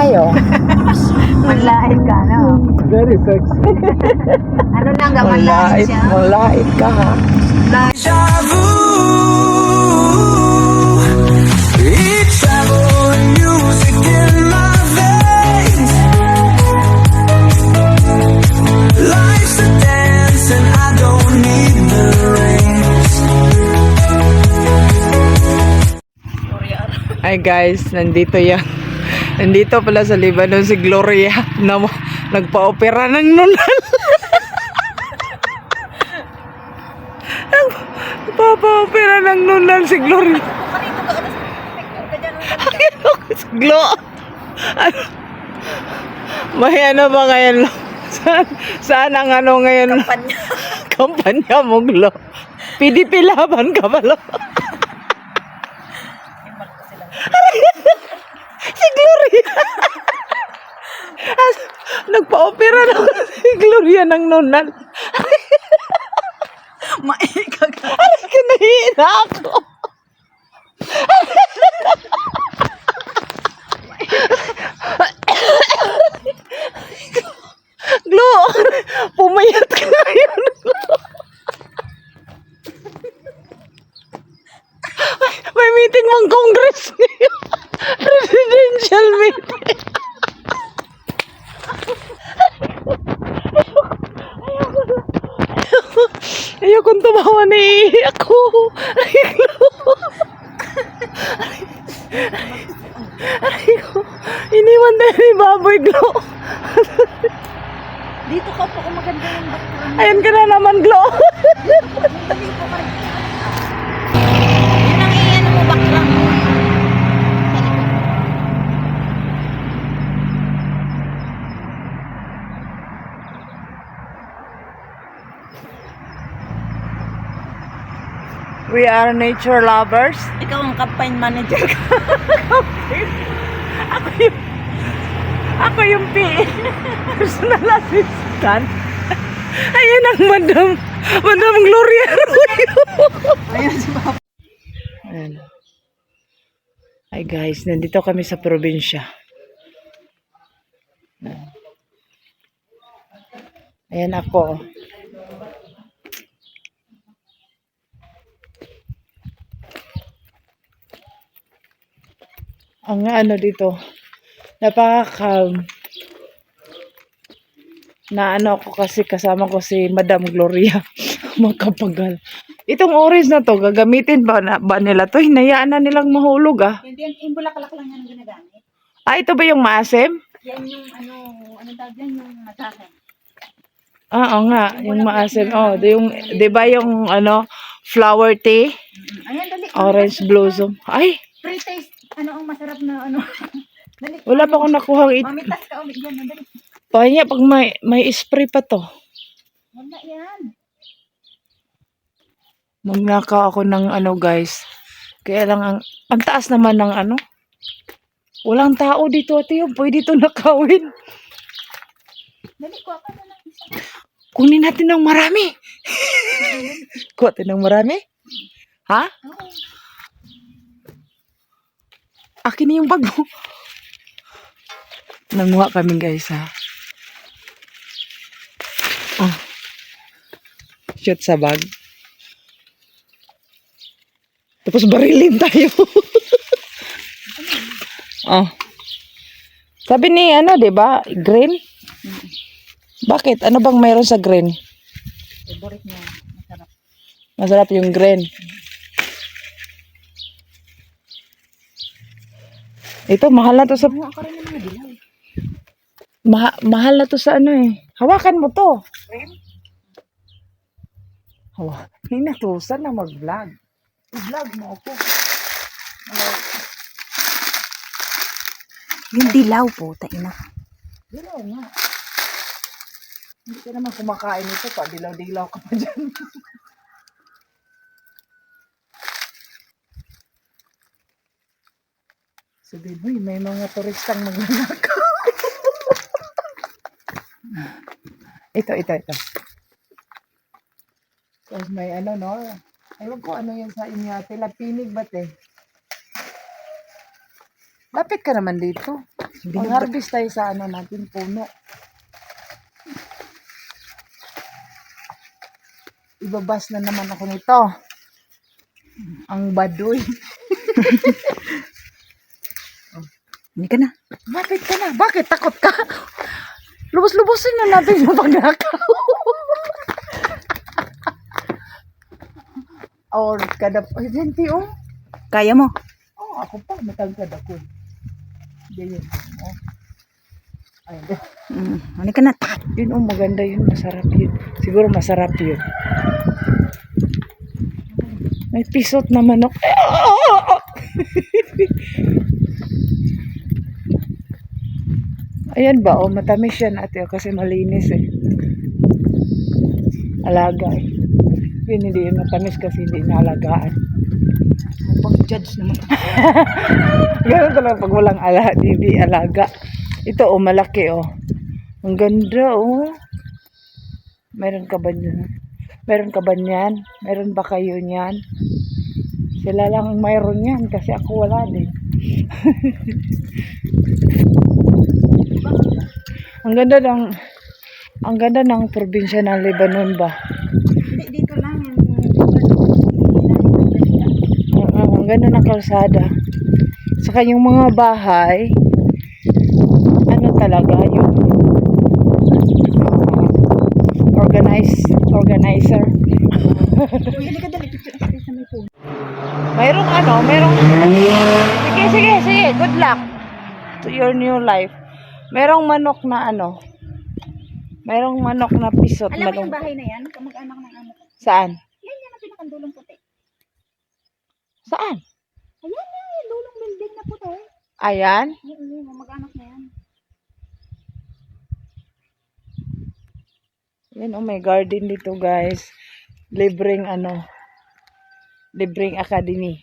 tayo. Manlait ka, no? Very sexy. Ano lang, manlait siya. Malait ka ha. Hi guys, nandito yan. Nandito pala sa Lebanon si Gloria na nagpa-opera ng nunal. Nagpa-opera ng nunal si Gloria. Glo. Ano? May ano ba ngayon? Saan ang ano ngayon? Kampanya mo, Glo. PDP laban ka ba, Lo? Si Gloria. Nagpa-opera na si Gloria ng nunal. Maikag. Ay, kinahina ako. Glo, pumayat ka na yun. May meeting ng Congress ngayon. Presidential meeting. Ayokong tumawa na ako. Iniwan tayo ni Baboy, Glo. Dito ka po, maganda yung background. Ayan ka na naman, Glo. Dito ka rin. Yun ang iyan mo background mo. We are nature lovers. Ikaw ang campaign manager ka. Ako yung PA. Personal assistant. Ayan ang Madam Gloria Arroyo. Ayan si Papa. Ayan. Hi guys, nandito kami sa probinsya. Ayan ako. Ang ano dito, napaka-calm. Na ano ako kasi kasama ko si Madam Gloria. Makapagal. Itong orange na to, gagamitin ba nila to? Hinayaan na nilang mahulog ah. Hindi, yung bulaklak lang yan ang ginagamit. Ah, ito ba yung maasim? Yan yung ano tawag yan, yung matahin. Ah, oo nga, yung maasim. Oh, yung, di ba yung ano, flower tea? Ayan, dali. Orange blossom. Ay, Pre-taste. Ano ang masarap na ano? Dali. wala pa akong nakuhang Mamitas ka ulit yan. Dali. Pahinya pag may spray pa to. Wala yan. Magnakaw ako ng ano guys. Kaya lang ang taas naman ng ano. Walang tao dito ate yun. Pwede ito nakawin. Dali ko ako na lang isa. Kunin natin ng marami. Kuha natin ng marami. Ha? Oo. Akin na yung bag mo. Nanguha kami guys ha. Oh. Shoot sa bag. Tapos barilin tayo. Oh. Sabi ni ano, 'di ba? Green? Bakit? Ano bang mayroon sa green? Favorite niya. Masarap. Masarap yung green. Ito, mahal na to sa... Kumuha ka rin ng mga dilaw. mahal na to sa ano eh. Hawakan mo to. Hinatusan na mag-vlog. I-vlog mo ako. Yung dilaw po, taina. Dilaw nga. Hindi ka naman kumakain ito pa. Dilaw-dilaw ka pa dyan. Sabi mo, may mga turistang magnanakaw. Ito. So, may ano, no? Ewan ko ano yan sa inyo. Tilapinig ba't eh? Lapit ka naman dito. Mag-harvest tayo sa ano natin, puno. Ibabas na naman ako nito. Ang baduy. Hindi ka na. Lapit ka na. Bakit? Takot ka? Lubos-lubosin na natin yung pagnakaw. Oh, kada... Ay, gente, oh. Kaya mo. Oh, ako pa. Matangkad ako. Ganyan. Oh. Ayun. Hindi ka na. Yun, oh, maganda yun. Masarap yun. Siguro masarap yun. May pisot na manok. Ayan ba, oh, matamis yan ate, oh, kasi malinis eh. Alaga eh. Yun, hindi yun matamis kasi hindi naalagaan. Pang-judge naman. Ganun talaga pag walang hindi alaga. Ito, oh, malaki, oh. Ang ganda, oh. Meron ka ba niyan? Meron ka ba niyan? Meron ba kayo niyan? Sila lang ang mayroon yan kasi ako wala din. Ang ganda ng probinsya ng Lebanon ba? Hindi, dito lang. Ang ganda ng kalsada. Saka yung mga bahay, ano talaga, yung organizer. Hindi ka dali. Picture sa may phone. Mayroong sige, good luck to your new life. Merong manok na pisot. Alam mo yung bahay na yan? Kamag-anak ng amo ko. Saan? Yan ang pinakandulong puti. Saan? Ayan na, yung dulong building na puti. Ayan. Yung mag-anak na yan. Yan, oh, may garden dito guys. Libreng academy.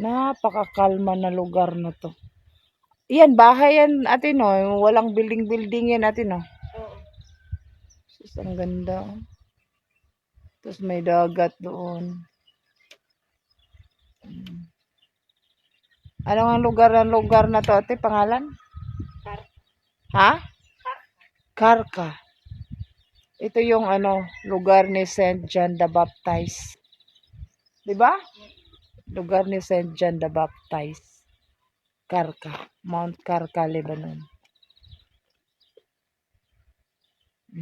Napakakalma na lugar na to. Yan, bahay yan ate no. Walang building yan ate no. Oo. Sus, ang ganda. Oh. Tapos may dagat doon. Ano ang lugar na to ate? Pangalan? Ha? Karka. Ito yung lugar ni Saint John the Baptist. 'Di ba? Lugar ni Saint John the Baptist. Karka, Mount Karka, Lebanon.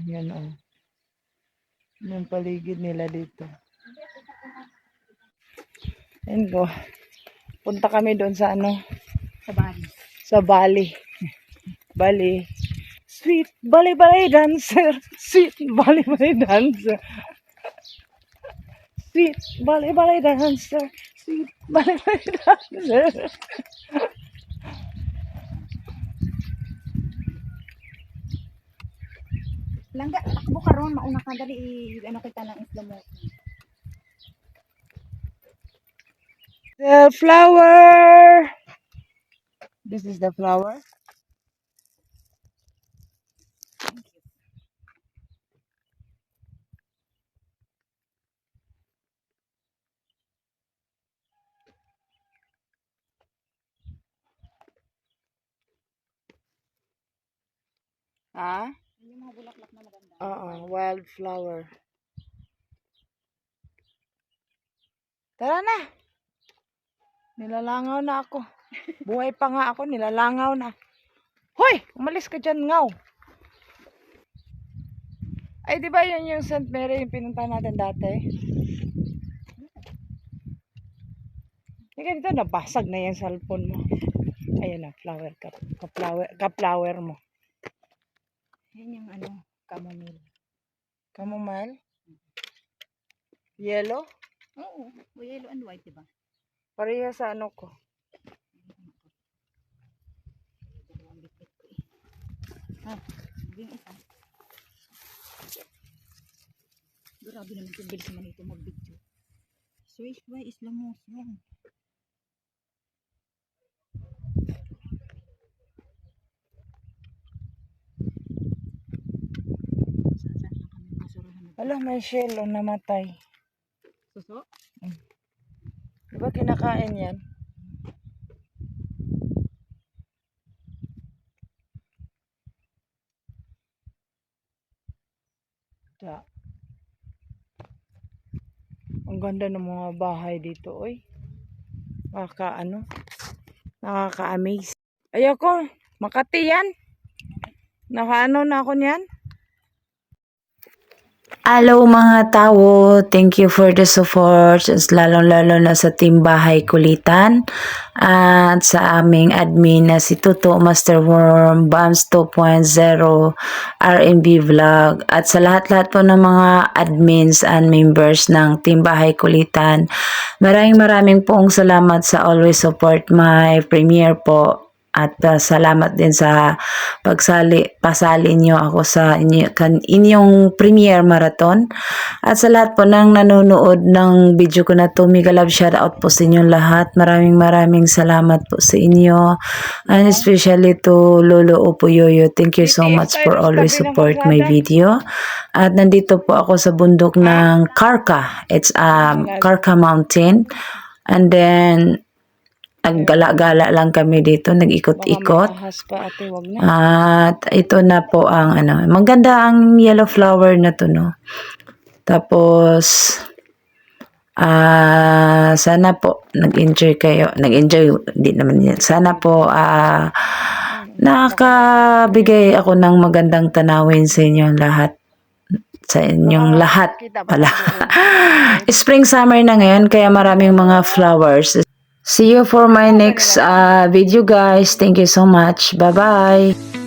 Yan oh. Yung paligid nila dito. Yan go. Punta kami doon sa Sa Bali. sa Bali. Bali. Sweet Bali dancer. Sweet Bali dancer. Sweet Bali dancer. Sweet Bali dancer. Langga, takbo ka ron. Mauna ka dali. Kita ng isla mo. The flower. This is the flower. Ah? Yung mga bulaklak na maganda. Wildflower. Tara na. Nilalangaw na ako. Buhay pa nga ako, nilalangaw na. Hoy! Umalis ka dyan, ngaw. Ay, di ba yun yung St. Mary yung pinunta natin dati? Ika dito, nabasag na yung cellphone mo. Ayan na, flower cup. Ka-flower mo. Yan yung chamomile. Chamomile? Yellow? Oo. Yellow and white, diba? Pareha sa ko. Yung isa. Grabe naman yung bilis naman ito mag-video. Swish by Islamos. Yan. Wala, may shell o namatay. Suso? Diba ba kinakain yan? Da. Ang ganda ng mga bahay dito, oy. Nakaka-amaze. Ayoko, Makati yan. Nakaano na ako niyan. Hello mga tao, thank you for the support, lalong-lalo na sa Team Bahay Kulitan at sa aming admin na si Tuto Master Worm, Bams 2.0, R&B Vlog at sa lahat-lahat po ng mga admins and members ng Team Bahay Kulitan. Maraming pong salamat sa always support my premiere po. At salamat din sa pasali niyo ako sa inyong premiere marathon. At sa lahat po ng nanonood ng video ko na to, mega love shout out po sa inyong lahat. Maraming salamat po sa inyo. And especially to Lolo Opo Yoyo. Thank you so much for always support my video. At nandito po ako sa bundok ng Karka. It's Karka Mountain. And then naggala-gala lang kami dito, nag-ikot-ikot. At ito na po ang maganda ang yellow flower na to, no. Tapos sana po nag-enjoy kayo. Nag-enjoy hindi naman yan. Sana po nakakabigay ako ng magandang tanawin sa inyong lahat. Sa inyong lahat pala. Spring summer na ngayon kaya maraming mga flowers. See you for my next video guys. Thank you so much. Bye-bye.